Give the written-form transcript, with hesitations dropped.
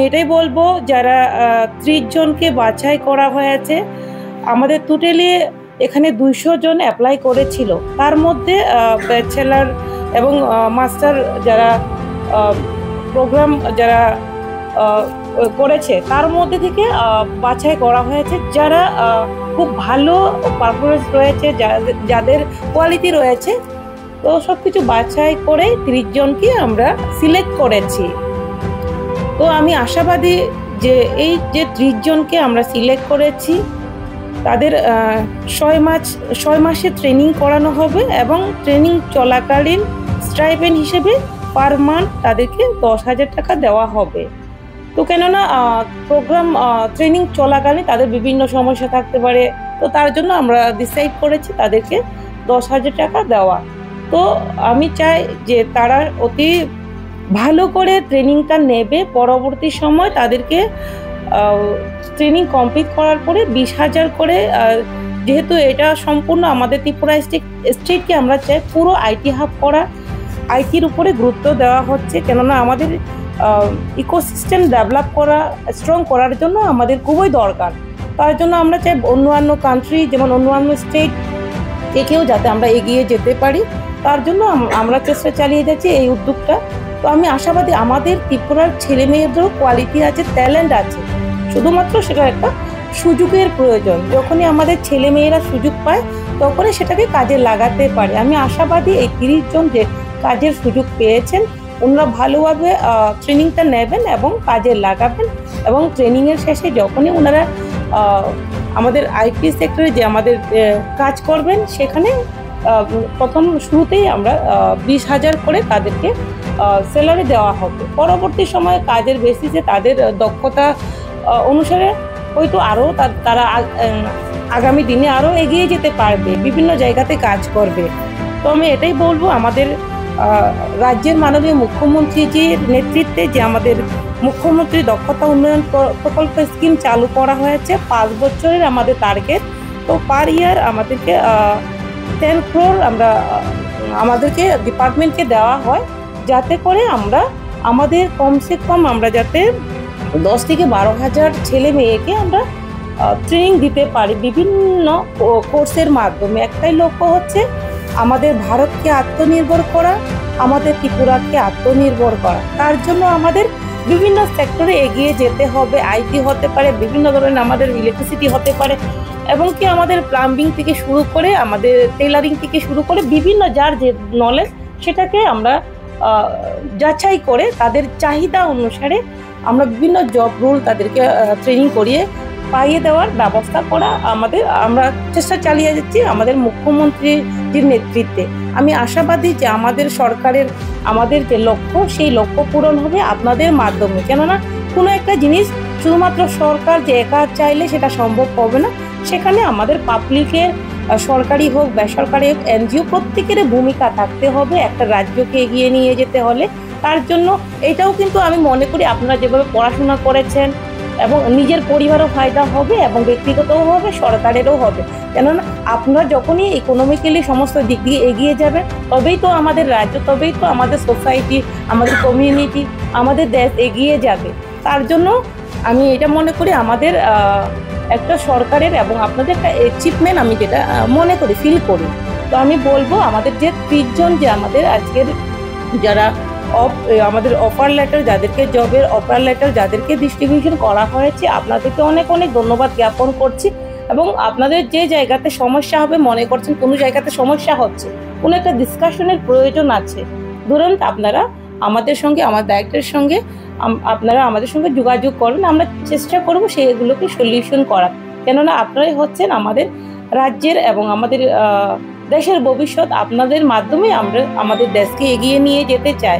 এটাই বলবো, যারা 30 জনকে বাছাই করা হয়েছে, আমাদের টোটালি এখানে 200 জন অ্যাপ্লাই করেছিল। তার মধ্যে ব্যাচেলার এবং মাস্টার যারা প্রোগ্রাম যারা করেছে, তার মধ্যে থেকে বাছাই করা হয়েছে যারা খুব ভালো পারফরমেন্স রয়েছে, যাদের কোয়ালিটি রয়েছে। তো সব কিছু বাছাই করে 30 জনকে আমরা সিলেক্ট করেছি। তো আমি আশাবাদী যে এই যে 30 জনকে আমরা সিলেক্ট করেছি, তাদের 6 মাসের ট্রেনিং করানো হবে এবং ট্রেনিং চলাকালীন স্টাইপেন্ড হিসেবে পার মান্থ তাদেরকে 10,000 টাকা দেওয়া হবে। তো কেননা প্রোগ্রাম ট্রেনিং চলাকালীন তাদের বিভিন্ন সমস্যা থাকতে পারে, তো তার জন্য আমরা ডিসাইড করেছি তাদেরকে 10,000 টাকা দেওয়া। তো আমি চাই যে তারা অতি ভালো করে ট্রেনিংটা নেবে। পরবর্তী সময় তাদেরকে ট্রেনিং কমপ্লিট করার পরে 20,000 করে, যেহেতু এটা সম্পূর্ণ আমাদের ত্রিপুরা স্টেটকে আমরা চাই পুরো আইটি হাব করা, আইটির উপরে গুরুত্ব দেওয়া হচ্ছে। কেননা আমাদের ইকোসিস্টেম ডেভেলপ করা, স্ট্রং করার জন্য আমাদের খুবই দরকার। তার জন্য আমরা চাই অন্যান্য কান্ট্রি যেমন অন্যান্য স্টেট থেকেও যাতে আমরা এগিয়ে যেতে পারি, তার জন্য আমরা চেষ্টা চালিয়ে যাচ্ছি এই উদ্যোগটা। তো আমি আশাবাদী আমাদের ত্রিপুরার ছেলে মেয়েদেরও কোয়ালিটি আছে, ট্যালেন্ট আছে, শুধুমাত্র সেটা একটা সুযোগের প্রয়োজন। যখনই আমাদের ছেলে মেয়েরা সুযোগ পায় তখনই সেটাকে কাজে লাগাতে পারে। আমি আশাবাদী এই 30 জন যে কাজের সুযোগ পেয়েছেন, ওনারা ভালোভাবে ট্রেনিংটা নেবেন এবং কাজে লাগাবেন, এবং ট্রেনিংয়ের শেষে যখনই ওনারা আমাদের আইটি সেক্টরে যে আমাদের কাজ করবেন, সেখানে প্রথম শুরুতেই আমরা 20,000 করে তাদেরকে স্যালারি দেওয়া হবে। পরবর্তী সময়ে কাজের বেসিসে তাদের দক্ষতা অনুসারে হয়তো আরও তারা আগামী দিনে আরও এগিয়ে যেতে পারবে, বিভিন্ন জায়গাতে কাজ করবে। তো আমি এটাই বলবো, আমাদের রাজ্যের মাননীয় মুখ্যমন্ত্রীজির নেতৃত্বে যে আমাদের মুখ্যমন্ত্রী দক্ষতা উন্নয়ন প্রকল্প স্কিম চালু করা হয়েছে, 5 বছরের আমাদের টার্গেট। তো পার ইয়ার আমাদেরকে 10 crore আমাদেরকে ডিপার্টমেন্টকে দেওয়া হয়, যাতে করে আমরা আমাদের কমসে কম আমরা যাতে 10 থেকে 12,000 ছেলে মেয়েকে আমরা ট্রেনিং দিতে পারি বিভিন্ন কোর্সের মাধ্যমে। একটাই লক্ষ্য হচ্ছে আমাদের ভারতকে আত্মনির্ভর করা, আমাদের ত্রিপুরাকে আত্মনির্ভর করা। তার জন্য আমাদের বিভিন্ন সেক্টরে এগিয়ে যেতে হবে। আইটি হতে পারে, বিভিন্ন ধরনের আমাদের ইলেকট্রিসিটি হতে পারে, এবং কি আমাদের প্লাম্বিং থেকে শুরু করে আমাদের টেলারিং থেকে শুরু করে বিভিন্ন যার যে নলেজ, সেটাকে আমরা যাচাই করে তাদের চাহিদা অনুসারে আমরা বিভিন্ন জব রোল তাদেরকে ট্রেনিং করিয়ে পাইয়ে দেওয়ার ব্যবস্থা করা আমরা চেষ্টা চালিয়ে যাচ্ছি আমাদের মুখ্যমন্ত্রীর নেতৃত্বে। আমি আশাবাদী যে আমাদের সরকারের আমাদের যে লক্ষ্য, সেই লক্ষ্য পূরণ হবে আপনাদের মাধ্যমে। কেননা কোনো একটা জিনিস শুধুমাত্র সরকার যে একা চাইলে সেটা সম্ভব হবে না, সেখানে আমাদের পাবলিকের, সরকারি হোক বেসরকারি হোক, এনজিও, প্রত্যেকের ভূমিকা থাকতে হবে একটা রাজ্যকে এগিয়ে নিয়ে যেতে হলে। তার জন্য এটাও কিন্তু আমি মনে করি আপনারা যেভাবে পড়াশোনা করেছেন এবং নিজের পরিবারও ফায়দা হবে এবং ব্যক্তিগতও হবে, সরকারেরও হবে। কেননা আপনারা যখনই ইকোনমিক্যালি সমস্ত দিক দিয়ে এগিয়ে যাবে, তবেই তো আমাদের রাজ্য, তবেই তো আমাদের সোসাইটি, আমাদের কমিউনিটি, আমাদের দেশ এগিয়ে যাবে। তার জন্য আমি এটা মনে করি আমাদের একটা সরকারের এবং আপনাদের একটা অ্যাচিভমেন্ট আমি যেটা মনে করি, ফিল করি। তো আমি বলবো আমাদের যে 30 জন যে আমাদের আজকের যারা আমাদের অফার লেটার, যাদেরকে জবের অফার লেটার যাদেরকে ডিস্ট্রিবিউশন করা হয়েছে, আপনাদেরকে অনেক অনেক ধন্যবাদ জ্ঞাপন করছি। এবং আপনাদের যে জায়গাতে সমস্যা হবে, মনে করছেন কোনো জায়গাতে সমস্যা হচ্ছে, কোনো একটা ডিসকাশনের প্রয়োজন আছে, ধরুন আপনারা আমাদের সঙ্গে, আমার ডাইরেক্টরের সঙ্গে আপনারা আমাদের সঙ্গে যোগাযোগ করবেন, আমরা চেষ্টা করব সেগুলোকে সলিউশন করার। কেননা আপনারাই হচ্ছেন আমাদের রাজ্যের এবং আমাদের দেশের ভবিষ্যৎ। আপনাদের মাধ্যমে আমরা আমাদের দেশকে এগিয়ে নিয়ে যেতে চাই।